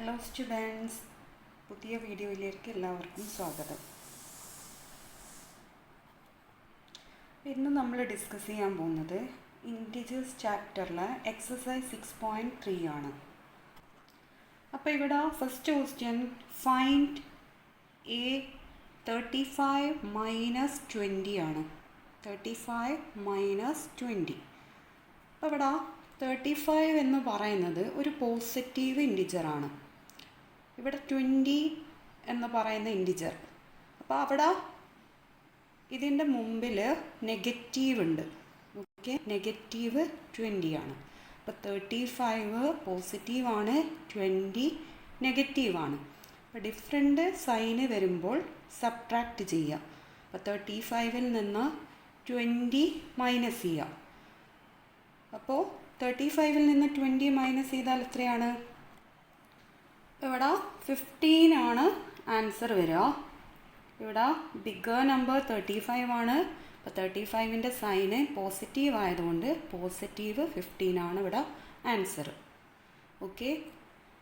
Hello students, പുതിയ വീഡിയോയിലേക്ക് എല്ലാവർക്കും സ്വാഗതം. ഇന്ന് നമ്മൾ ഡിസ്കസ് ചെയ്യാൻ പോകുന്നത് ഇൻറ്റിജേഴ്സ് ചാപ്റ്ററിലെ എക്സസൈസ് 6.3 ആണ്. അപ്പോൾ ഇവിടെ first question, find A 35 minus 20 ആണ്. 35 മൈനസ് 20. അപ്പോൾ ഇവിടെ 35 എന്ന് പറയുന്നത് ഒരു പോസിറ്റീവ് ഇൻറ്റിജറാണ്. ഇവിടെ 20 എന്ന് പറയുന്ന ഇൻറ്റിജർ. അപ്പോൾ അവിടെ ഇതിൻ്റെ മുമ്പിൽ നെഗറ്റീവ് ഉണ്ട്. ഓക്കെ, നെഗറ്റീവ് 20 ആണ്. അപ്പോൾ 35 പോസിറ്റീവാണ്, 20 നെഗറ്റീവാണ്. അപ്പോൾ ഡിഫറെൻ്റ് സൈന് വരുമ്പോൾ സബ്ട്രാക്റ്റ് ചെയ്യുക. അപ്പോൾ 35-ൽ നിന്ന് 20 മൈനസ് ചെയ്യുക. അപ്പോൾ 35-ൽ നിന്ന് 20 മൈനസ് ചെയ്താൽ എത്രയാണ്? ഇവിടെ 15 ആണ് ആൻസർ വരിക. ഇവിടെ ബിഗർ നമ്പർ 35 ആണ്. അപ്പോൾ 35-ൻ്റെ സൈന് പോസിറ്റീവ് ആയതുകൊണ്ട് പോസിറ്റീവ് 15 ആണ് ഇവിടെ ആൻസർ. ഓക്കെ,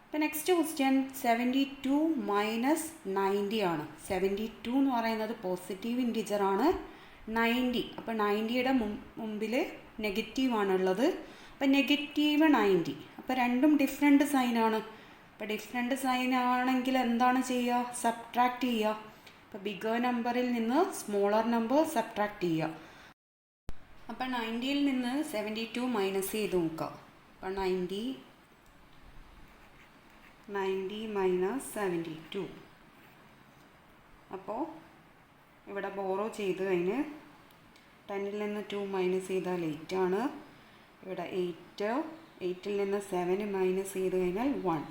അപ്പോൾ നെക്സ്റ്റ് ക്വസ്റ്റ്യൻ 72 മൈനസ് 90 ആണ്. 72 എന്ന് പറയുന്നത് പോസിറ്റീവ് ഇൻറ്റിജറാണ്. 90, അപ്പോൾ 90യുടെ മുമ്പിൽ നെഗറ്റീവാണുള്ളത്. അപ്പോൾ നെഗറ്റീവ് 90. അപ്പോൾ രണ്ടും ഡിഫറെൻറ്റ് സൈനാണ്. അപ്പോൾ ഡിഫറെൻറ്റ് സൈൻ ആണെങ്കിൽ എന്താണ് ചെയ്യുക? സബ്ട്രാക്റ്റ് ചെയ്യുക. അപ്പോൾ ബിഗർ നമ്പറിൽ നിന്ന് സ്മോളർ നമ്പർ സബ്ട്രാക്റ്റ് ചെയ്യുക. അപ്പോൾ 90-ൽ നിന്ന് 72 മൈനസ് ചെയ്ത് നോക്കുക. അപ്പോൾ 90 മൈനസ് 72. അപ്പോൾ ഇവിടെ ബോറോ ചെയ്ത് കഴിഞ്ഞ് 10-ൽ നിന്ന് 2 മൈനസ് ചെയ്താൽ 8 ആണ്. ഇവിടെ 8-ൽ നിന്ന് 7 മൈനസ് ചെയ്ത് കഴിഞ്ഞാൽ 1.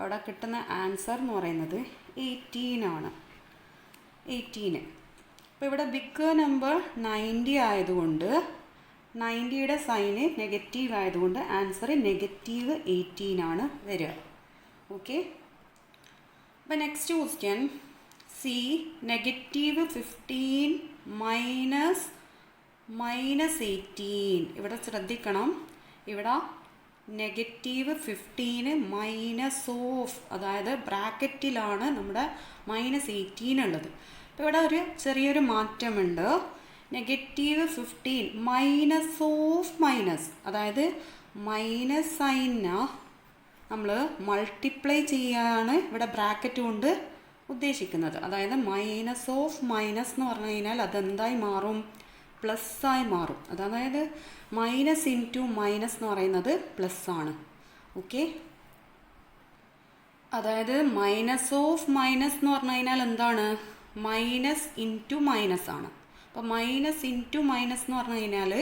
അവിടെ കിട്ടുന്ന ആൻസർ എന്ന് പറയുന്നത് 18 ആണ്. 18. അപ്പോൾ ഇവിടെ ബിഗ് നമ്പർ 90 ആയതുകൊണ്ട് 90യുടെ സൈന് നെഗറ്റീവ് ആയതുകൊണ്ട് ആൻസർ നെഗറ്റീവ് 18 ആണ് വരിക. ഓക്കെ, അപ്പോൾ next question, C negative 15 minus 18. ഇവിടെ ശ്രദ്ധിക്കണം, ഇവിടെ നെഗറ്റീവ് 15 മൈനസ് ഓഫ്, അതായത് ബ്രാക്കറ്റിലാണ് നമ്മുടെ -18 ഉള്ളത്. അപ്പോൾ ഇവിടെ ഒരു ചെറിയൊരു മാറ്റമുണ്ട്. നെഗറ്റീവ് 15 മൈനസ് ഓഫ് മൈനസ്, അതായത് മൈനസ് സൈനെ നമ്മൾ മൾട്ടിപ്ലൈ ചെയ്യാണ് ഇവിടെ ബ്രാക്കറ്റ് കൊണ്ട് ഉദ്ദേശിക്കുന്നത്. അതായത് മൈനസ് ഓഫ് മൈനസ് എന്ന് പറഞ്ഞു കഴിഞ്ഞാൽ അതെന്തായി മാറും? പ്ലസ് ആയി മാറും. അതായത് മൈനസ് ഇൻറ്റു മൈനസ് എന്ന് പറയുന്നത് പ്ലസ് ആണ്. ഓക്കെ, അതായത് മൈനസ് ഓഫ് മൈനസ് എന്ന് പറഞ്ഞു കഴിഞ്ഞാൽ എന്താണ്? മൈനസ് ഇൻറ്റു മൈനസ് ആണ്. അപ്പോൾ മൈനസ് ഇൻറ്റു മൈനസ് എന്ന് പറഞ്ഞു കഴിഞ്ഞാൽ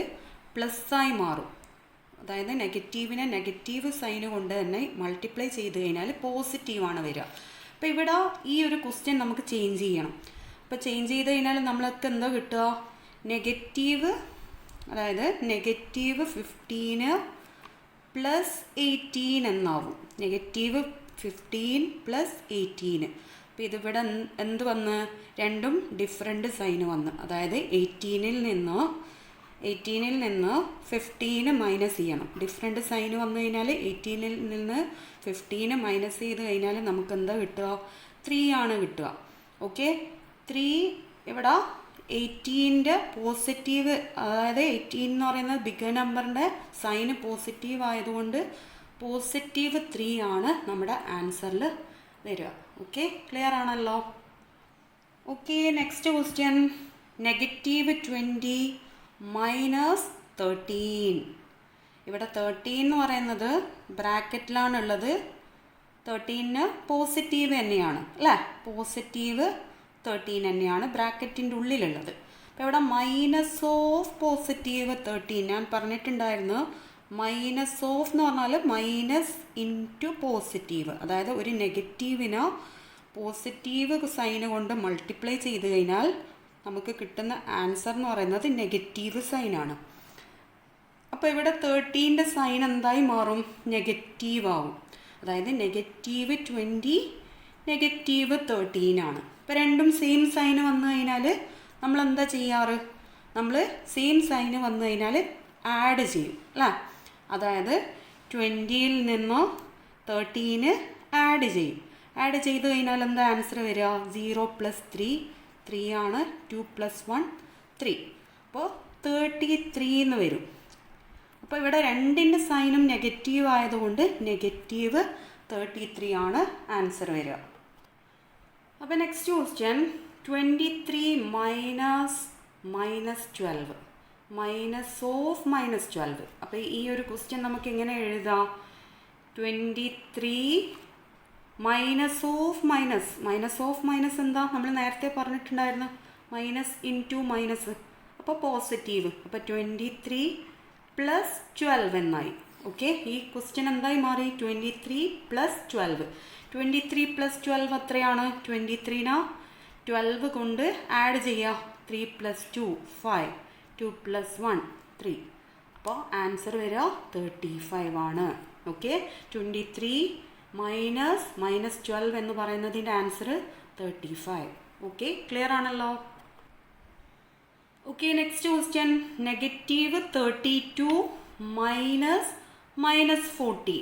പ്ലസ് ആയി മാറും. അതായത് നെഗറ്റീവിനെ നെഗറ്റീവ് സൈന് കൊണ്ട് തന്നെ മൾട്ടിപ്ലൈ ചെയ്ത് കഴിഞ്ഞാൽ പോസിറ്റീവാണ് വരിക. അപ്പോൾ ഇവിടെ ഈ ഒരു ക്വസ്റ്റ്യൻ നമുക്ക് ചേഞ്ച് ചെയ്യണം. അപ്പോൾ ചേഞ്ച് ചെയ്ത് കഴിഞ്ഞാൽ നമ്മൾക്ക് എന്താ കിട്ടുക? നെഗറ്റീവ്, അതായത് നെഗറ്റീവ് 15 പ്ലസ് 18 എന്നാവും. Negative 15 plus 18. അപ്പോൾ ഇതിവിടെ എന്ത് വന്ന്? രണ്ടും ഡിഫറെൻറ്റ് സൈന് വന്ന്. അതായത് 18-ൽ നിന്ന് 15 മൈനസ് ചെയ്യണം. ഡിഫറെൻറ്റ് സൈന് വന്നു കഴിഞ്ഞാൽ 18-ൽ നിന്ന് 15 മൈനസ് ചെയ്ത് കഴിഞ്ഞാൽ നമുക്ക് എന്താ കിട്ടുക? 3 ആണ് കിട്ടുക. ഓക്കെ, 3 ഇവിടെ 18-ൻ്റെ പോസിറ്റീവ്, അതായത് 18 എന്ന് പറയുന്നത് ബിഗ് നമ്പറിൻ്റെ സൈന് പോസിറ്റീവ് ആയതുകൊണ്ട് പോസിറ്റീവ് 3 ആണ് നമ്മുടെ ആൻസറിൽ വരിക. ഓക്കെ, ക്ലിയർ ആണല്ലോ? Okay, next question, negative 20 minus 13. ഇവിടെ 13 എന്ന് പറയുന്നത് ബ്രാക്കറ്റിലാണുള്ളത്. 13 പോസിറ്റീവ് തന്നെയാണ് അല്ലേ? പോസിറ്റീവ് 13 തന്നെയാണ് ബ്രാക്കറ്റിൻ്റെ ഉള്ളിലുള്ളത്. അപ്പോൾ ഇവിടെ മൈനസ് ഓഫ് പോസിറ്റീവ് 13 ഞാൻ പറഞ്ഞിട്ടുണ്ടായിരുന്നു. മൈനസ് ഓഫ് എന്ന് പറഞ്ഞാൽ മൈനസ് ഇൻറ്റു പോസിറ്റീവ്, അതായത് ഒരു നെഗറ്റീവിനെ പോസിറ്റീവ് സൈന് കൊണ്ട് മൾട്ടിപ്ലൈ ചെയ്ത് കഴിഞ്ഞാൽ നമുക്ക് കിട്ടുന്ന ആൻസർ എന്ന് പറയുന്നത് നെഗറ്റീവ് സൈനാണ്. അപ്പോൾ ഇവിടെ 13-ൻ്റെ സൈൻ എന്തായി മാറും? നെഗറ്റീവ് ആവും. അതായത് നെഗറ്റീവ് 20 നെഗറ്റീവ് 13 ആണ്. ഇപ്പോൾ രണ്ടും സെയിം സൈന് വന്നു കഴിഞ്ഞാൽ നമ്മൾ എന്താ ചെയ്യാറ്? നമ്മൾ സെയിം സൈന് വന്നു കഴിഞ്ഞാൽ ആഡ് ചെയ്യും അല്ലേ? അതായത് 20-ൽ നിന്ന് 13 ആഡ് ചെയ്യും. ആഡ് ചെയ്ത് കഴിഞ്ഞാൽ എന്താ ആൻസർ വരിക? 0 + 3 3 ആണ്. 2 + 1 3. അപ്പോൾ 33 എന്ന് വരും. അപ്പോൾ ഇവിടെ രണ്ടിൻ്റെ സൈനും നെഗറ്റീവ് ആയതുകൊണ്ട് -33 ആണ് ആൻസർ വരിക. അപ്പോൾ നെക്സ്റ്റ് ക്വസ്റ്റ്യൻ 23 -12 -12. അപ്പോൾ ഈ ഒരു ക്വസ്റ്റ്യൻ നമുക്ക് എങ്ങനെ എഴുതാം? 23 -= എന്താ? നമ്മൾ നേരത്തെ പറഞ്ഞിട്ടുണ്ടായിരുന്നു, മൈനസ് ഇൻറ്റു മൈനസ്, അപ്പോൾ പോസിറ്റീവ്. അപ്പോൾ 23 + 12 എന്നായി. ഓക്കെ, ഈ ക്വസ്റ്റ്യൻ എന്തായി മാറി? 23 + 12. 23 + 12 എത്രയാണ്? 23നെ 12 കൊണ്ട് ആഡ് ചെയ്യുക. 3 + 2 5, 2 + 1 3. അപ്പോൾ ആൻസർ വരിക 35 ആണ്. ഓക്കെ, 23 -12 എന്ന് പറയുന്നതിൻ്റെ ആൻസർ 35. ഓക്കെ, ക്ലിയർ ആണല്ലോ? Okay, next question -32 -40.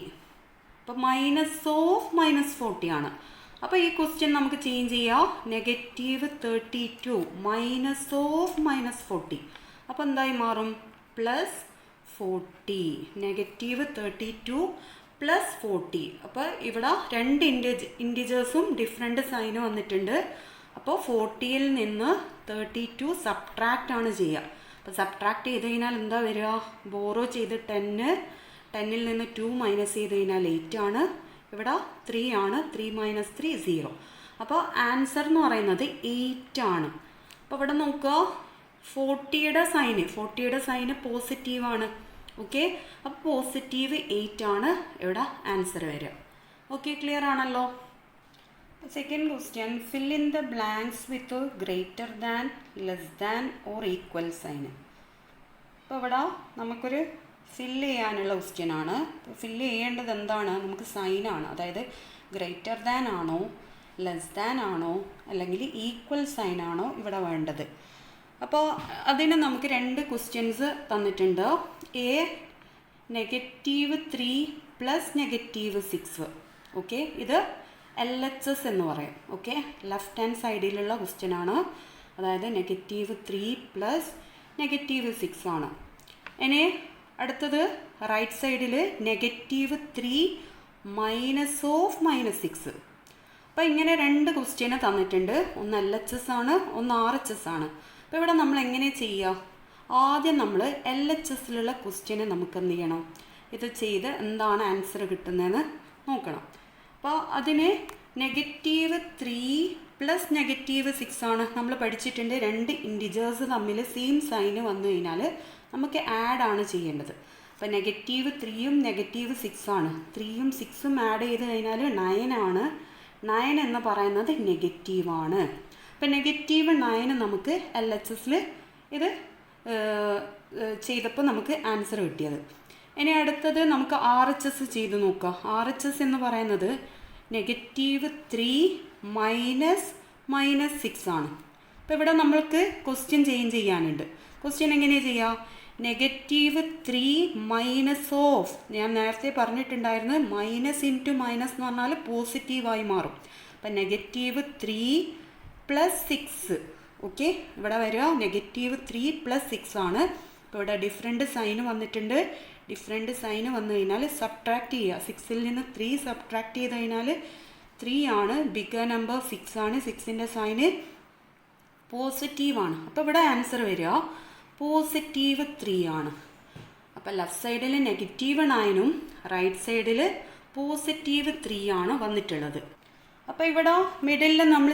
അപ്പോൾ -40 ആണ്. അപ്പോൾ ഈ ക്വസ്റ്റ്യൻ നമുക്ക് ചേഞ്ച് ചെയ്യാം. -32 -40. അപ്പോൾ എന്തായി മാറും? +40. -32 + 40. അപ്പോൾ ഇവിടെ രണ്ട് ഇൻറ്റിജേഴ്സും ഡിഫറെൻ്റ് സൈന് വന്നിട്ടുണ്ട്. അപ്പോൾ 40യിൽ നിന്ന് 32 സബ്ട്രാക്റ്റ് ആണ് ചെയ്യുക. അപ്പോൾ സബ്ട്രാക്റ്റ് ചെയ്ത് കഴിഞ്ഞാൽ എന്താ വരിക? ബോറോ ചെയ്ത് 10ൽ നിന്ന് 2 മൈനസ് ചെയ്ത് കഴിഞ്ഞാൽ 8 ആണ്. ഇവിടെ 3 ആണ്. 3 - 3 0. അപ്പോൾ ആൻസർ എന്ന് പറയുന്നത് 8 ആണ്. അപ്പോൾ ഇവിടെ നോക്കുക, 40യുടെ സൈന് പോസിറ്റീവാണ്. ഓക്കെ, അപ്പോൾ പോസിറ്റീവ് 8 ആണ് ഇവിടെ ആൻസർ വരിക. ഓക്കെ, ക്ലിയർ ആണല്ലോ? Second question fill in the blanks with greater than, less than or equal sign. അപ്പോൾ ഇവിടെ നമുക്കൊരു ഫില്ല് ചെയ്യാനുള്ള ക്വസ്റ്റ്യൻ ആണ്. ഫില്ല് ചെയ്യേണ്ടത് എന്താണ്? നമുക്ക് സൈനാണ്. അതായത് ഗ്രേറ്റർ ദാൻ ആണോ, ലെസ് ദാൻ ആണോ, അല്ലെങ്കിൽ ഈക്വൽ സൈൻ ആണോ ഇവിടെ വേണ്ടത്. അപ്പോൾ അതിന് നമുക്ക് രണ്ട് ക്വസ്റ്റ്യൻസ് തന്നിട്ടുണ്ട്. -3 + -6. ഓക്കെ, ഇത് LHS എന്ന് പറയും. ഓക്കെ, ലെഫ്റ്റ് ഹാൻഡ് സൈഡിലുള്ള ക്വസ്റ്റ്യൻ ആണ്. അതായത് -3 + -6 ആണ്. ഇനി അടുത്തത് റൈറ്റ് സൈഡിൽ -3 -6. അപ്പോൾ ഇങ്ങനെ രണ്ട് ക്വസ്റ്റ്യന് തന്നിട്ടുണ്ട്. ഒന്ന് LHS ആണ്, ഒന്ന് RHS ആണ്. അപ്പോൾ ഇവിടെ നമ്മൾ എങ്ങനെ ചെയ്യുക? ആദ്യം നമ്മൾ LHSലുള്ള ക്വസ്റ്റ്യന് നമുക്ക് എന്ത് ചെയ്യണം? ഇത് ചെയ്ത് എന്താണ് ആൻസർ കിട്ടുന്നതെന്ന് നോക്കണം. അപ്പോൾ അതിന് -3 + -6 ആണ്. നമ്മൾ പഠിച്ചിട്ടുണ്ട്, രണ്ട് ഇൻറ്റിജേഴ്സ് തമ്മിൽ സെയിം സൈന് വന്നു കഴിഞ്ഞാൽ നമുക്ക് ആഡ് ആണ് ചെയ്യേണ്ടത്. അപ്പോൾ -3ഉം -6 ആണ്. 3ഉം 6ഉം ആഡ് ചെയ്ത് കഴിഞ്ഞാൽ 9 ആണ്. 9 എന്ന് പറയുന്നത് നെഗറ്റീവാണ്. അപ്പോൾ -9 നമുക്ക് LHSൽ ഇത് ചെയ്തപ്പോൾ നമുക്ക് ആൻസർ കിട്ടിയത്. ഇനി അടുത്തത് നമുക്ക് RHS ചെയ്ത് നോക്കാം. RHS എന്ന് പറയുന്നത് -3 -6 ആണ്. അപ്പോൾ ഇവിടെ നമ്മൾക്ക് ക്വസ്റ്റ്യൻ ചേഞ്ച് ചെയ്യാനുണ്ട്. ക്വസ്റ്റ്യൻ എങ്ങനെയാണ് ചെയ്യുക? -3 ഞാൻ നേരത്തെ പറഞ്ഞിട്ടുണ്ടായിരുന്നു, മൈനസ് ഇൻറ്റു മൈനസ് എന്ന് പറഞ്ഞാൽ പോസിറ്റീവായി മാറും. അപ്പം -3 + 6. ഓക്കെ, ഇവിടെ വരിക -3 + 6 ആണ്. അപ്പോൾ ഇവിടെ ഡിഫറെൻറ്റ് സൈന് വന്നിട്ടുണ്ട്. ഡിഫറെൻറ്റ് സൈന് വന്നു കഴിഞ്ഞാൽ സബ്ട്രാക്റ്റ് ചെയ്യുക. 6ൽ നിന്ന് 3 സബ്ട്രാക്റ്റ് ചെയ്ത് കഴിഞ്ഞാൽ 3 ആണ്. ബിഗർ നമ്പർ 6 ആണ്. 6ൻ്റെ സൈന് പോസിറ്റീവാണ്. അപ്പോൾ ഇവിടെ ആൻസർ വരിക +3 ആണ്. അപ്പോൾ ലെഫ്റ്റ് സൈഡിൽ -9ഉം റൈറ്റ് സൈഡിൽ +3 ആണ് വന്നിട്ടുള്ളത്. അപ്പോൾ ഇവിടെ മിഡിലിൽ നമ്മൾ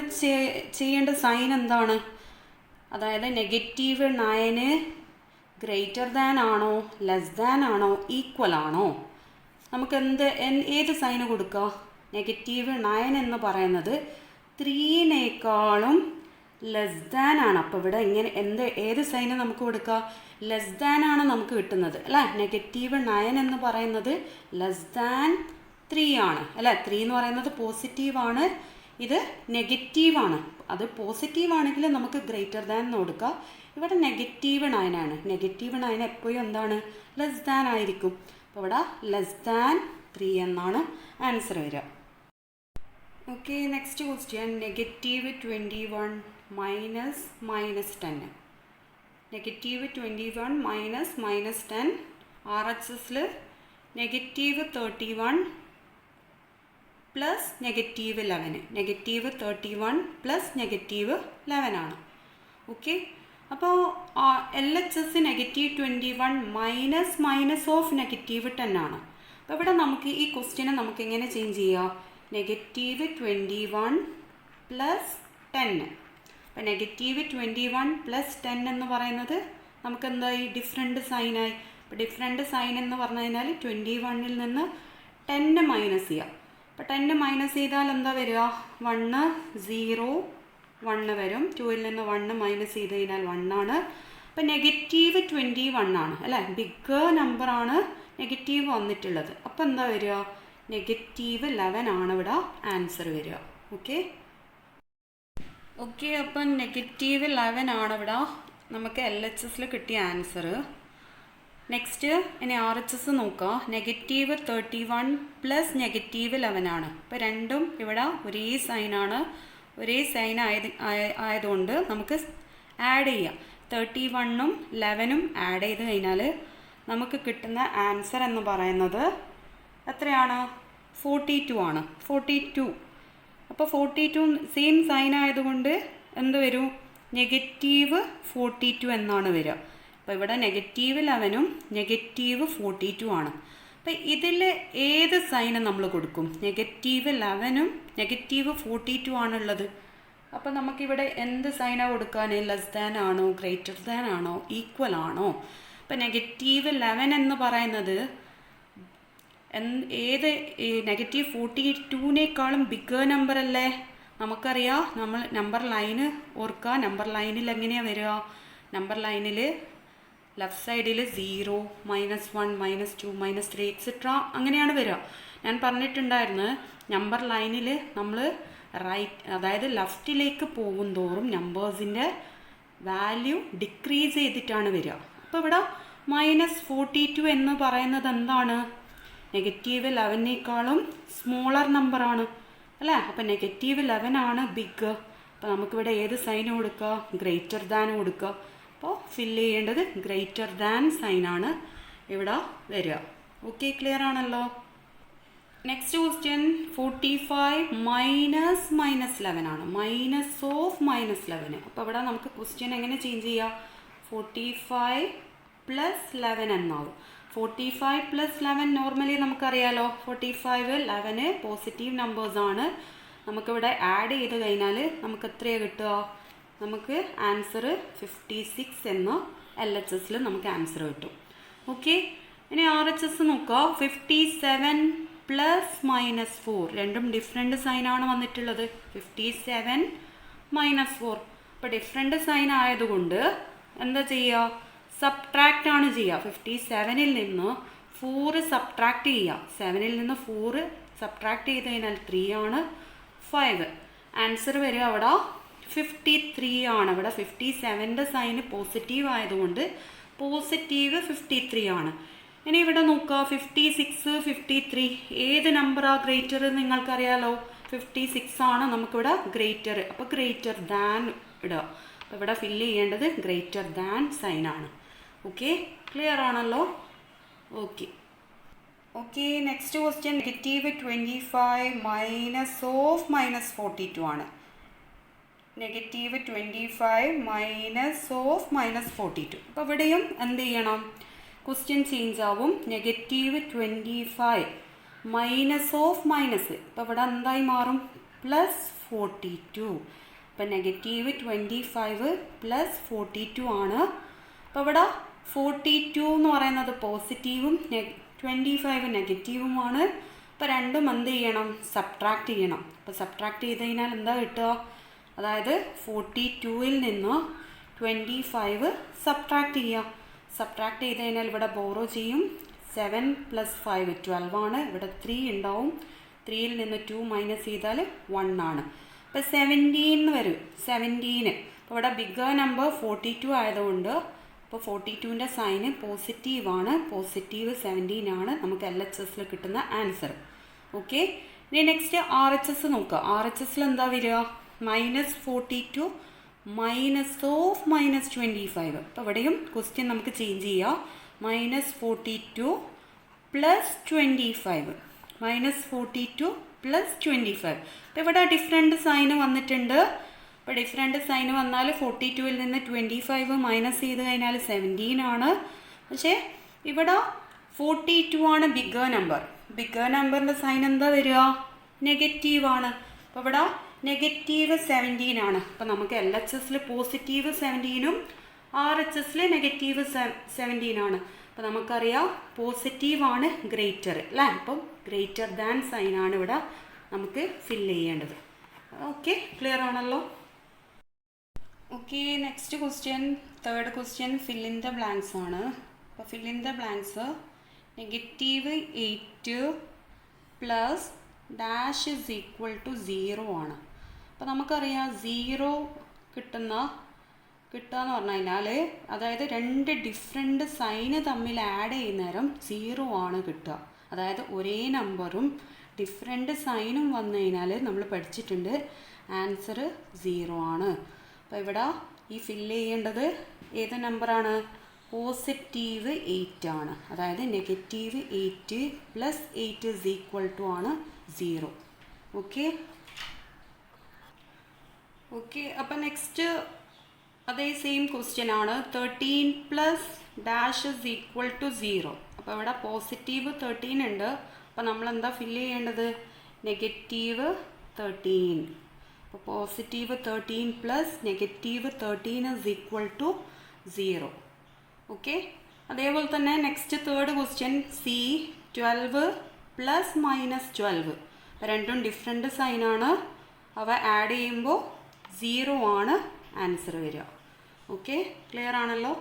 ചെയ്യേണ്ട സൈൻ എന്താണ്? അതായത് -9 ഗ്രേറ്റർ ദാൻ ആണോ, ലെസ് ദാൻ ആണോ, ഈക്വൽ ആണോ? നമുക്ക് ഏത് സൈന് കൊടുക്കുക? -9 എന്ന് പറയുന്നത് 3നേക്കാളും ലെസ് ദാൻ ആണ്. അപ്പോൾ ഇവിടെ ഏത് സൈന് നമുക്ക് കൊടുക്കുക? ലെസ് ദാൻ ആണ് നമുക്ക് കിട്ടുന്നത് അല്ലേ? -9 എന്ന് പറയുന്നത് ലെസ് ദാൻ 3 ആണ് അല്ലേ? 3 എന്ന് പറയുന്നത് പോസിറ്റീവാണ്, ഇത് നെഗറ്റീവാണ്. അത് പോസിറ്റീവ് ആണെങ്കിൽ നമുക്ക് ഗ്രേറ്റർ ദാൻ എന്ന് കൊടുക്കുക. ഇവിടെ -9 ആണ്. -9 എപ്പോഴും എന്താണ്? ലെസ് ദാൻ ആയിരിക്കും. അപ്പോൾ ഇവിടെ ലെസ് ദാൻ 3 എന്നാണ് ആൻസർ വരിക. Okay, next question -21 minus 10. -21 minus 10 RHSൽ -31 plus -11. -31 plus -11 ആണ്. ഓക്കെ, അപ്പോൾ LHS -21 മൈനസ് ഓഫ് -10 ആണ്. അപ്പോൾ ഇവിടെ നമുക്ക് ഈ ക്വസ്റ്റ്യനെ നമുക്ക് എങ്ങനെ ചേഞ്ച് ചെയ്യാം? -21 പ്ലസ് 10. അപ്പോൾ -21 പ്ലസ് 10 എന്ന് പറയുന്നത് നമുക്ക് എന്തായി? ഡിഫറെൻറ്റ് സൈനായി. അപ്പോൾ ഡിഫറെൻറ്റ് സൈൻ എന്ന് പറഞ്ഞു കഴിഞ്ഞാൽ 21ൽ നിന്ന് 10 മൈനസ് ചെയ്യാം. അപ്പോൾ 10 മൈനസ് ചെയ്താൽ എന്താ വരിക? 1 0 1 വരും. 2ൽ നിന്ന് 1 മൈനസ് ചെയ്ത് കഴിഞ്ഞാൽ 1 ആണ്. അപ്പോൾ -21 ആണ് അല്ലേ? ബിഗ് നമ്പറാണ് നെഗറ്റീവ് വന്നിട്ടുള്ളത്. അപ്പോൾ എന്താ വരിക? -11 ആണ് ഇവിടെ ആൻസർ വരിക. ഓക്കെ, അപ്പം -11 ആണ് ഇവിടെ നമുക്ക് LHSൽ കിട്ടിയ ആൻസർ. നെക്സ്റ്റ് ഇനി RHS നോക്കാം. -31 പ്ലസ് -11 ആണ്. അപ്പോൾ രണ്ടും ഇവിടെ ഒരേ സൈനാണ്. ഒരേ സൈൻ ആയതുകൊണ്ട് നമുക്ക് ആഡ് ചെയ്യാം. 31ഉം 11ഉം ആഡ് ചെയ്ത് കഴിഞ്ഞാൽ നമുക്ക് കിട്ടുന്ന ആൻസർ എന്ന് പറയുന്നത് എത്രയാണ്? 42 ആണ്. 42. അപ്പോൾ 42 സെയിം സൈൻ ആയതുകൊണ്ട് എന്ത് വരും? -42 എന്നാണ് വരിക. അപ്പോൾ ഇവിടെ -11ഉം -42 ആണ്. അപ്പോൾ ഇതിൽ ഏത് സൈനും നമ്മൾ കൊടുക്കും? -11ഉം -42 ആണുള്ളത്. അപ്പോൾ നമുക്കിവിടെ എന്ത് സൈനാണ് കൊടുക്കാൻ? ലെസ് ദാൻ ആണോ, ഗ്രേറ്റർ ദാൻ ആണോ, ഈക്വൽ ആണോ? അപ്പോൾ -11 എന്ന് പറയുന്നത് ഏത് -42നേക്കാളും ബിഗ്ഗർ നമ്പർ അല്ലേ? നമുക്കറിയാം. നമ്മൾ നമ്പർ ലൈന് ഓർക്കുക. നമ്പർ ലൈനിൽ എങ്ങനെയാണ് വരിക? നമ്പർ ലൈനിൽ ലെഫ്റ്റ് സൈഡിൽ 0 -1 -2 -3 എക്സെട്ര അങ്ങനെയാണ് വരിക. ഞാൻ പറഞ്ഞിട്ടുണ്ടായിരുന്നു, നമ്പർ ലൈനിൽ നമ്മൾ അതായത് ലെഫ്റ്റിലേക്ക് പോകും തോറും നമ്പേഴ്സിൻ്റെ വാല്യൂ ഡിക്രീസ് ചെയ്തിട്ടാണ് വരിക. അപ്പോൾ ഇവിടെ -42 എന്ന് പറയുന്നത് എന്താണ്? -11നേക്കാളും സ്മോളർ നമ്പറാണ് അല്ലേ? അപ്പോൾ -11 ആണ് ബിഗ്. അപ്പോൾ നമുക്കിവിടെ ഏത് സൈന് കൊടുക്കുക? ഗ്രേറ്റർ ദാൻ കൊടുക്കുക. അപ്പോൾ ഫില്ല് ചെയ്യേണ്ടത് ഗ്രേറ്റർ ദാൻ സൈനാണ് ഇവിടെ വരിക. ഓക്കെ, ക്ലിയർ ആണല്ലോ? നെക്സ്റ്റ് ക്വസ്റ്റ്യൻ 45 -11 ആണ്. Minus of -11. അപ്പോൾ ഇവിടെ നമുക്ക് ക്വസ്റ്റ്യൻ എങ്ങനെ ചേഞ്ച് ചെയ്യാം? 45 പ്ലസ് 11 എന്നാവും. 45 പ്ലസ് 11 നോർമലി നമുക്കറിയാലോ. 45 11 പോസിറ്റീവ് നമ്പേഴ്സാണ്. നമുക്കിവിടെ ആഡ് ചെയ്ത് കഴിഞ്ഞാൽ നമുക്ക് എത്രയാണ് കിട്ടുക? നമുക്ക് ആൻസർ 56 എന്ന് LHSൽ നമുക്ക് ആൻസർ കിട്ടും. ഓക്കെ, ഇനി RHS നോക്കുക. 57 പ്ലസ് -4. രണ്ടും ഡിഫറെൻറ്റ് സൈനാണ് വന്നിട്ടുള്ളത്. 57 -4. അപ്പോൾ ഡിഫറെൻറ്റ് സൈൻ ആയതുകൊണ്ട് എന്താ ചെയ്യുക? സബ്ട്രാക്റ്റ് ആണ് ചെയ്യുക. 57ൽ നിന്ന് 4 സബ്ട്രാക്റ്റ് ചെയ്യുക. 7ൽ നിന്ന് 4 സബ്ട്രാക്റ്റ് ചെയ്ത് കഴിഞ്ഞാൽ 3 ആണ്. 5 ആൻസർ വരിക അവിടെ 53 ആണ്. ഇവിടെ 57ൻ്റെ സൈന് പോസിറ്റീവ് ആയതുകൊണ്ട് പോസിറ്റീവ് 53 ആണ്. ഇനി ഇവിടെ നോക്കുക. 56 53 ഏത് നമ്പറാണ് ഗ്രേറ്റർ? നിങ്ങൾക്കറിയാലോ, 56 ആണ് നമുക്കിവിടെ ഗ്രേറ്റർ. അപ്പോൾ ഗ്രേറ്റർ ദാൻ ഇടുക. അപ്പോൾ ഇവിടെ ഫില്ല് ചെയ്യേണ്ടത് ഗ്രേറ്റർ ദാൻ സൈനാണ്. ഓക്കെ, ക്ലിയർ ആണല്ലോ? Okay, next question -25 minus of -42 ആണ്. -25 മൈനസ് ഓഫ് -42. അപ്പോൾ ഇവിടെയും എന്ത് ചെയ്യണം? ക്വസ്റ്റ്യൻ ചേഞ്ച് ആവും. -25 മൈനസ് ഓഫ് മൈനസ്. അപ്പോൾ ഇവിടെ എന്തായി മാറും? +42. അപ്പോൾ -25 പ്ലസ് 42 ആണ്. അപ്പോൾ ഇവിടെ 42 എന്ന് പറയുന്നത് പോസിറ്റീവും 25 നെഗറ്റീവുമാണ്. അപ്പോൾ രണ്ടും എന്ത് ചെയ്യണം? സബ്ട്രാക്റ്റ് ചെയ്യണം. അപ്പോൾ സബ്ട്രാക്റ്റ് ചെയ്ത് കഴിഞ്ഞാൽ എന്താ കിട്ടുക? അതായത് 42ൽ നിന്ന് 25 സബ്ട്രാക്റ്റ് ചെയ്യുക. സബ്ട്രാക്റ്റ് ചെയ്ത് കഴിഞ്ഞാൽ ഇവിടെ ബോറോ ചെയ്യും. 7 + 5 12 ആണ്. ഇവിടെ 3 ഉണ്ടാവും. 3ൽ നിന്ന് 2 മൈനസ് ചെയ്താൽ 1 ആണ്. അപ്പോൾ 17 വരും. 17. അപ്പോൾ ഇവിടെ ബിഗ്ഗർ നമ്പർ 42 ആയതുകൊണ്ട് അപ്പോൾ 42ൻ്റെ സൈന് പോസിറ്റീവാണ്. പോസിറ്റീവ് 17 ആണ് നമുക്ക് LHSൽ കിട്ടുന്ന ആൻസർ. ഓക്കെ, ഇനി നെക്സ്റ്റ് ആർ എച്ച് എസ് നോക്കുക. ആർ എച്ച് എസിൽ എന്താ വരിക? -42 -25. അപ്പോൾ ഇവിടെയും ക്വസ്റ്റ്യൻ നമുക്ക് ചേഞ്ച് ചെയ്യാം. -42 + 25 -42 + 25. അപ്പോൾ ഇവിടെ ഡിഫറെൻറ്റ് സൈന് വന്നിട്ടുണ്ട്. അപ്പോൾ ഡിഫറെൻറ്റ് സൈന് വന്നാൽ 42-ൽ നിന്ന് 25 മൈനസ് ചെയ്ത് കഴിഞ്ഞാൽ 17 ആണ്. പക്ഷേ ഇവിടെ 42 ആണ് ബിഗ്ഗർ നമ്പർ. ബിഗ്ഗർ നമ്പറിൻ്റെ സൈൻ എന്താ വരിക? നെഗറ്റീവാണ്. അപ്പോൾ ഇവിടെ -17 ആണ്. അപ്പോൾ നമുക്ക് എൽ എച്ച് എസിൽ +17ഉം ആർ എച്ച് എസിൽ -17 ആണ്. അപ്പോൾ നമുക്കറിയാം പോസിറ്റീവാണ് ഗ്രേറ്റർ അല്ലേ. അപ്പം ഗ്രേറ്റർ ദാൻ സൈനാണ് ഇവിടെ നമുക്ക് ഫില്ല് ചെയ്യേണ്ടത്. ഓക്കെ, ക്ലിയർ ആണല്ലോ. Okay, next question, third question fill in the blanks ആണ്. അപ്പോൾ fill in the blanks -8 plus dash is equal to 0 ആണ്. അപ്പോൾ നമുക്കറിയാം 0 കിട്ടുക എന്ന് പറഞ്ഞു കഴിഞ്ഞാൽ അതായത് രണ്ട് ഡിഫറെൻറ്റ് സൈന് തമ്മിൽ ആഡ് ചെയ്യുന്നേരം 0 ആണ് കിട്ടുക. അതായത് ഒരേ നമ്പറും ഡിഫറെൻറ്റ് സൈനും വന്നു കഴിഞ്ഞാൽ നമ്മൾ പഠിച്ചിട്ടുണ്ട് ആൻസർ 0 ആണ്. അപ്പോൾ ഇവിടെ ഈ ഫില്ല് ചെയ്യേണ്ടത് ഏത് നമ്പറാണ്? +8 ആണ്. അതായത് -8 + 8 ഇസ് ഈക്വൽ ടു ആണ് 0. ഓക്കെ ഓക്കെ അപ്പോൾ നെക്സ്റ്റ് അതേ സെയിം ക്വസ്റ്റ്യൻ ആണ്. 13 plus dash is equal to 0. അപ്പോൾ ഇവിടെ +13 ഉണ്ട്. അപ്പോൾ നമ്മൾ എന്താ ഫില്ല് ചെയ്യേണ്ടത്? -13. അപ്പോൾ +13 plus -13 is equal to 0. Okay, അതേപോലെ തന്നെ next third question C 12 plus -12. രണ്ടും ഡിഫറെൻറ്റ് സൈനാണ്. അവ ആഡ് ചെയ്യുമ്പോൾ 0 ആണ് ആൻസർ വരിക. ഓക്കെ, ക്ലിയർ ആണല്ലോ.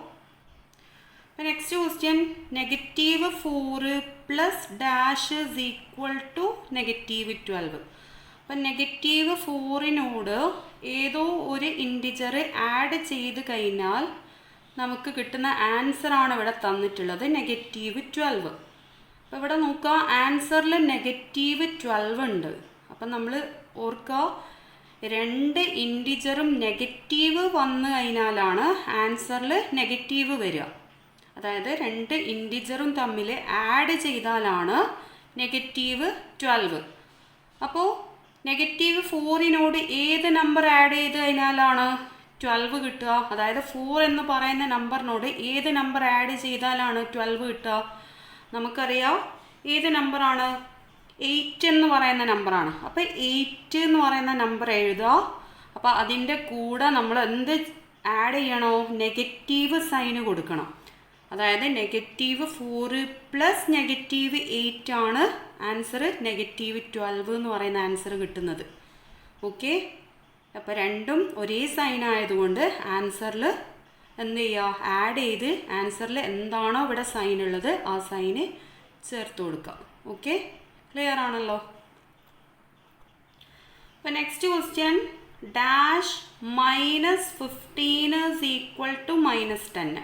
അപ്പോൾ next question -4 plus dash is equal to -12. അപ്പം -4നോട് ഏതോ ഒരു ഇൻറ്റിജർ ആഡ് ചെയ്ത് കഴിഞ്ഞാൽ നമുക്ക് കിട്ടുന്ന ആൻസറാണ് ഇവിടെ തന്നിട്ടുള്ളത് -12. അപ്പോൾ ഇവിടെ നോക്കുക, ആൻസറിൽ -12 ഉണ്ട്. അപ്പം നമ്മൾ ഓർക്കുക, രണ്ട് ഇൻറ്റിജറും നെഗറ്റീവ് വന്നു കഴിഞ്ഞാലാണ് ആൻസറിൽ നെഗറ്റീവ് വരിക. അതായത് രണ്ട് ഇൻറ്റിജറും തമ്മിൽ ആഡ് ചെയ്താലാണ് -12. അപ്പോൾ -4നോട് ഏത് നമ്പർ ആഡ് ചെയ്ത് കഴിഞ്ഞാലാണ് 12 കിട്ടുക? അതായത് 4 എന്ന് പറയുന്ന നമ്പറിനോട് ഏത് നമ്പർ ആഡ് ചെയ്താലാണ് 12 കിട്ടുക? നമുക്കറിയാം ഏത് നമ്പറാണ്? 8 എന്ന് പറയുന്ന നമ്പറാണ്. അപ്പോൾ 8 എന്ന് പറയുന്ന നമ്പർ എഴുതുക. അപ്പോൾ അതിൻ്റെ കൂടെ നമ്മൾ എന്ത് ആഡ് ചെയ്യണോ? നെഗറ്റീവ് സൈന് കൊടുക്കണം. അതായത് -4 പ്ലസ് -8 ആണ് ആൻസർ -12 എന്ന് പറയുന്ന ആൻസർ കിട്ടുന്നത്. ഓക്കെ, അപ്പോൾ രണ്ടും ഒരേ സൈൻ ആയതുകൊണ്ട് ആൻസറിൽ എന്ത് ചെയ്യുക? ആഡ് ചെയ്ത് ആൻസറിൽ എന്താണോ ഇവിടെ സൈൻ ഉള്ളത് ആ സൈന് ചേർത്ത് കൊടുക്കുക. ഓക്കെ, ക്ലിയർ ആണല്ലോ. അപ്പോൾ next question dash -15 is equal to -10.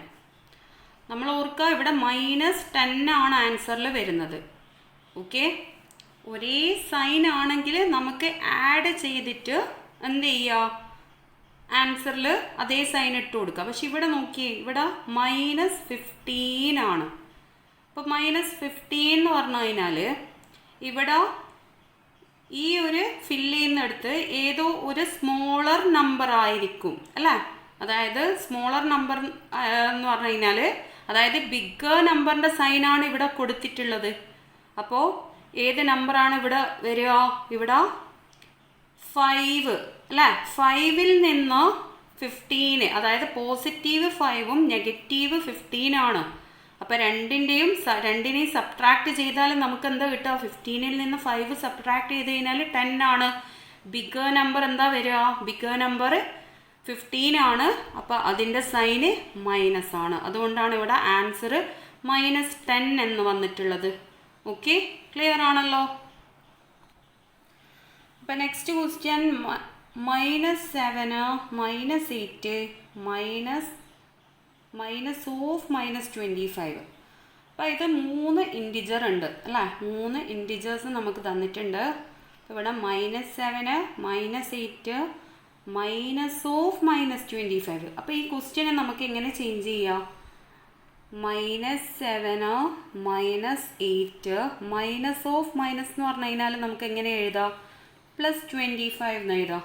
നമ്മൾ ഓർക്കുക, ഇവിടെ -10 ആണ് ആൻസറിൽ വരുന്നത്. ഓക്കെ, ഒരേ സൈൻ ആണെങ്കിൽ നമുക്ക് ആഡ് ചെയ്തിട്ട് എന്ത് ചെയ്യുക? ആൻസറിൽ അതേ സൈൻ ഇട്ട് കൊടുക്കുക. പക്ഷെ ഇവിടെ നോക്കിയേ, ഇവിടെ -15 ആണ്. അപ്പോൾ -15 എന്ന് പറഞ്ഞു കഴിഞ്ഞാൽ ഇവിടെ ഈ ഒരു ഫില്ല് ചെയ്യുന്നിടത്ത് ഏതോ ഒരു സ്മോളർ നമ്പർ ആയിരിക്കും അല്ലേ. അതായത് സ്മോളർ നമ്പർ എന്ന് പറഞ്ഞു കഴിഞ്ഞാൽ അതായത് ബിഗ്ഗർ നമ്പറിൻ്റെ സൈനാണ് ഇവിടെ കൊടുത്തിട്ടുള്ളത്. അപ്പോൾ ഏത് നമ്പറാണ് ഇവിടെ വരിക? ഇവിടെ 5 അല്ലേ. 5ൽ നിന്ന് 15, അതായത് +5ഉം -15 ആണ്. അപ്പോൾ രണ്ടിനെയും സബ്ട്രാക്ട് ചെയ്താൽ നമുക്ക് എന്താ കിട്ടുക? 15ൽ നിന്ന് 5 സബ്ട്രാക്ട് ചെയ്ത് കഴിഞ്ഞാൽ 10 ആണ്. ബിഗ്ഗർ നമ്പർ എന്താ വരിക? ബിഗ്ഗർ നമ്പർ 15 ആണ്. അപ്പോൾ അതിൻ്റെ സൈന് മൈനസ് ആണ്. അതുകൊണ്ടാണ് ഇവിടെ ആൻസർ -10 എന്ന് വന്നിട്ടുള്ളത്. ഓക്കെ, ക്ലിയർ ആണല്ലോ. അപ്പോൾ നെക്സ്റ്റ് ക്വസ്റ്റ്യൻ -7 -8 -25. അപ്പോൾ ഇത് 3 ഇൻറ്റിജർ ഉണ്ട് അല്ലേ. 3 ഇൻറ്റിജേഴ്സ് നമുക്ക് തന്നിട്ടുണ്ട്. ഇവിടെ -7 -8 -25. അപ്പോൾ ഈ ക്വസ്റ്റ്യനെ നമുക്ക് എങ്ങനെ ചേഞ്ച് ചെയ്യാം? -7 -8 മൈനസ് എന്ന് പറഞ്ഞു കഴിഞ്ഞാൽ നമുക്ക് എങ്ങനെ എഴുതാം? +25 എന്ന് എഴുതാം.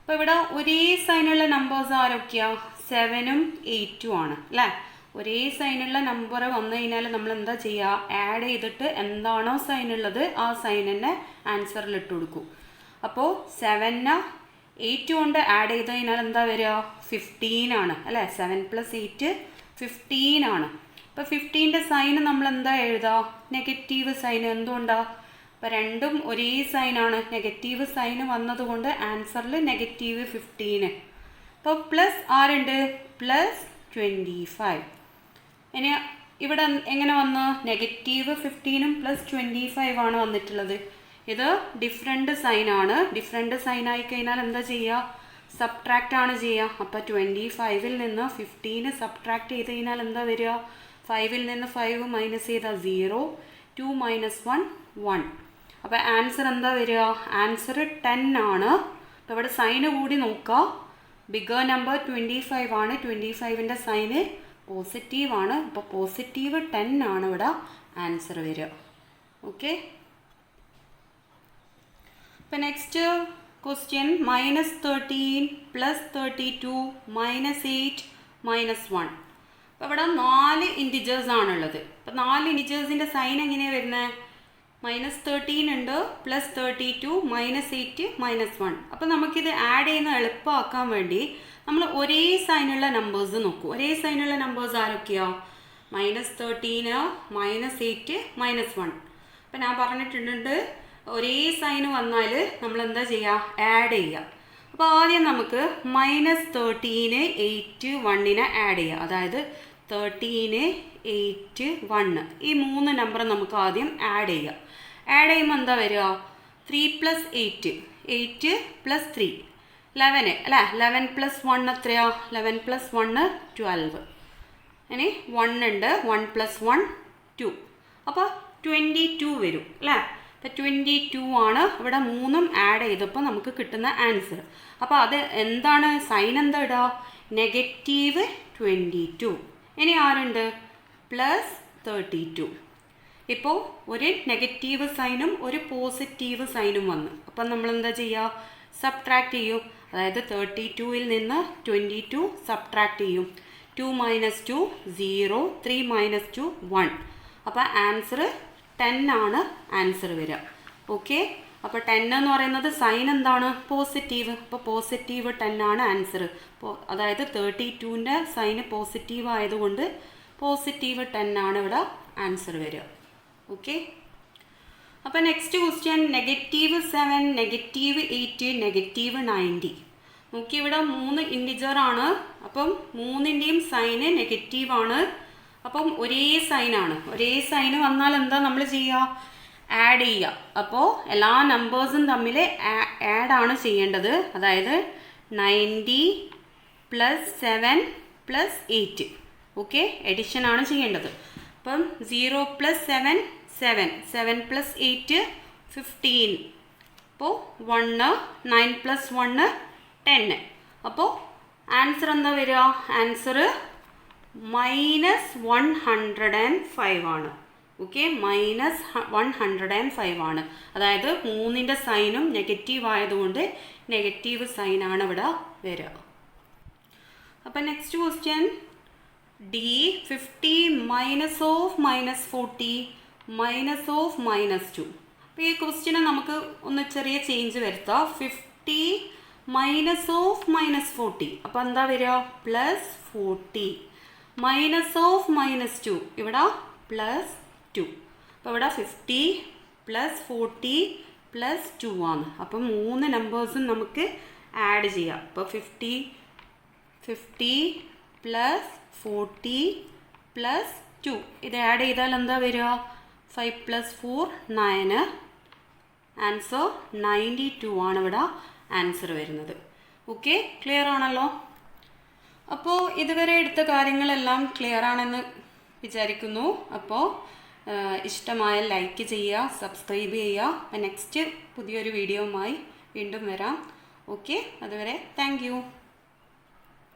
അപ്പോൾ ഇവിടെ ഒരേ സൈനുള്ള നമ്പേഴ്സ് ആരൊക്കെയാണ്? 7ഉം 8ഉം ആണ് അല്ലേ? ഒരേ സൈനുള്ള നമ്പർ വന്നു കഴിഞ്ഞാൽ നമ്മൾ എന്താ ചെയ്യുക? ആഡ് ചെയ്തിട്ട് എന്താണോ സൈനുള്ളത് ആ സൈൻ തന്നെ ആൻസറിൽ ഇട്ട് കൊടുക്കും. അപ്പോൾ 7നെ 8 കൊണ്ട് ആഡ് ചെയ്ത് കഴിഞ്ഞാൽ എന്താ വരിക? 15 ആണ് അല്ലേ? 7 + 8 15 ആണ്. അപ്പോൾ 15ൻ്റെ സൈന് നമ്മൾ എന്താ എഴുതുക? Negative sign. എന്തുകൊണ്ടാണ്? അപ്പോൾ രണ്ടും ഒരേ സൈനാണ്. നെഗറ്റീവ് സൈന് വന്നതുകൊണ്ട് ആൻസറിൽ -15. അപ്പോൾ പ്ലസ് ആരുണ്ട്? +25. ഇനി ഇവിടെ എങ്ങനെ വന്നു? -15ഉം +25 ആണ് വന്നിട്ടുള്ളത്. ഇത് ഡിഫറെൻറ്റ് സൈനാണ്. ഡിഫറെൻറ്റ് സൈൻ ആയി കഴിഞ്ഞാൽ എന്താ ചെയ്യുക? സബ്ട്രാക്റ്റ് ആണ് ചെയ്യുക. അപ്പോൾ 25ൽ നിന്ന് 15 സബ്ട്രാക്റ്റ് ചെയ്ത് കഴിഞ്ഞാൽ എന്താ വരിക? 5ൽ നിന്ന് 5 മൈനസ് ചെയ്താൽ 0, 2 - 1 1. അപ്പോൾ ആൻസർ എന്താ വരിക? ആൻസർ 10 ആണ്. അപ്പോൾ ഇവിടെ സൈന് കൂടി നോക്കുക. ബിഗർ നമ്പർ 25 ആണ്. 25ൻ്റെ സൈന് പോസിറ്റീവ് ആണ്. അപ്പോൾ +10 ആണ് ഇവിടെ ആൻസർ വരിക. ഓക്കെ. അപ്പോൾ നെക്സ്റ്റ് ക്വസ്റ്റ്യൻ -13 +32 -8 -1. അപ്പോൾ ഇവിടെ 4 ഇൻറ്റിജേഴ്സ് ആണുള്ളത്. അപ്പോൾ 4 ഇൻറ്റിജേഴ്സിൻ്റെ സൈൻ എങ്ങനെയാണ് വരുന്നത്? -13 ഉണ്ട്, +32, -8, -1. അപ്പോൾ നമുക്കിത് ആഡ് ചെയ്യുന്ന എളുപ്പമാക്കാൻ വേണ്ടി നമ്മൾ ഒരേ സൈനുള്ള നമ്പേഴ്സ് നോക്കും. ഒരേ സൈനുള്ള നമ്പേഴ്സ് ആരൊക്കെയാണ്? -13, -8, -1. അപ്പോൾ ഞാൻ പറഞ്ഞിട്ടുണ്ട് ഒരേ സൈന് വന്നാൽ നമ്മൾ എന്താ ചെയ്യുക? ആഡ് ചെയ്യുക. അപ്പോൾ ആദ്യം നമുക്ക് -13, 8, 1നെ ആഡ് ചെയ്യുക. അതായത് 13, 8, 1 ഈ 3 നമ്പർ നമുക്ക് ആദ്യം ആഡ് ചെയ്യുക. ആഡ് ചെയ്യുമ്പോൾ എന്താ വരിക? 3 + 8, 8 + 3 11 അല്ലേ? 11 + 1 എത്രയാ? 11 + 1 12. ഇനി 1 ഉണ്ട്, 1 + 1 2. അപ്പോൾ 22 വരും അല്ലേ? അപ്പോൾ 22 ആണ്. ഇവിടെ 3ഉം ആഡ് ചെയ്തപ്പോൾ നമുക്ക് കിട്ടുന്ന ആൻസർ. അപ്പോൾ അത് എന്താണ്? സൈൻ എന്താ ഇടുക? -22. ഇനി ആരുണ്ട്? +32. ഇപ്പോൾ ഒരു നെഗറ്റീവ് സൈനും ഒരു പോസിറ്റീവ് സൈനും വന്നു. അപ്പം നമ്മൾ എന്താ ചെയ്യുക? സബ്ട്രാക്റ്റ് ചെയ്യും. അതായത് 32ൽ നിന്ന് 22 സബ്ട്രാക്റ്റ് ചെയ്യും. 2 - 2 0, 3 - 2 1. അപ്പോൾ ആൻസർ 10 ആണ് ആൻസർ വരിക. ഓക്കെ. അപ്പോൾ 10 എന്ന് പറയുന്നത് സൈൻ എന്താണ്? പോസിറ്റീവ്. അപ്പോൾ +10 ആണ് ആൻസർ. അതായത് 32ൻ്റെ സൈന് പോസിറ്റീവ് ആയതുകൊണ്ട് +10 ആണ് ഇവിടെ ആൻസർ വരിക. ഓക്കെ. അപ്പോൾ നെക്സ്റ്റ് ക്വസ്റ്റ്യൻ -7, -8, -90. നോക്കി ഇവിടെ 3 ഇൻറ്റിജർ ആണ്. അപ്പം 3ൻ്റെയും സൈന് നെഗറ്റീവ് ആണ്. അപ്പം ഒരേ സൈനാണ്. ഒരേ സൈന് വന്നാൽ എന്താ നമ്മൾ ചെയ്യുക? ആഡ് ചെയ്യുക. അപ്പോൾ എല്ലാ നമ്പേഴ്സും തമ്മിൽ ആഡ് ചെയ്യേണ്ടത്. അതായത് 90 + 7 + 8. ഓക്കെ. എഡിഷൻ ആണ് ചെയ്യേണ്ടത്. അപ്പം 0 + 7 7, 7 + 8 15. അപ്പോൾ 1, 9 + 1 10. അപ്പോൾ ആൻസർ എന്താ വരിക? ആൻസർ -105 ആണ്. ഓക്കെ. -105 ആണ്. അതായത് 3ൻ്റെ സൈനും നെഗറ്റീവ് ആയതുകൊണ്ട് നെഗറ്റീവ് സൈനാണ് ഇവിടെ വരിക. അപ്പം നെക്സ്റ്റ് ക്വസ്റ്റ്യൻ D 50 - -40 -2. അപ്പോൾ ഈ ക്വസ്റ്റ്യനെ നമുക്ക് ഒന്ന് ചെറിയ ചേഞ്ച് വരുത്താം. 50 -40. അപ്പോൾ എന്താ വരിക? +40. -2 ഇവിടെ +2. അപ്പോൾ ഇവിടെ 50 + 40 + 2 ആണ്. അപ്പം 3 നമ്പേഴ്സും നമുക്ക് ആഡ് ചെയ്യാം. അപ്പോൾ 50 + 40 + 2 ഇത് ആഡ് ചെയ്താൽ എന്താ വരിക? 5 + 4 9. ആൻസർ 92 ആണ് ഇവിടെ ആൻസർ വരുന്നത്. ഓക്കെ. ക്ലിയർ ആണല്ലോ? അപ്പോൾ ഇതുവരെ എടുത്ത കാര്യങ്ങളെല്ലാം ക്ലിയർ ആണെന്ന് വിചാരിക്കുന്നു. അപ്പോൾ ഇഷ്ടമായ ലൈക്ക് ചെയ്യുക, സബ്സ്ക്രൈബ് ചെയ്യുക. നെക്സ്റ്റ് പുതിയൊരു വീഡിയോയുമായി വീണ്ടും വരാം. ഓക്കെ, അതുവരെ താങ്ക് യു.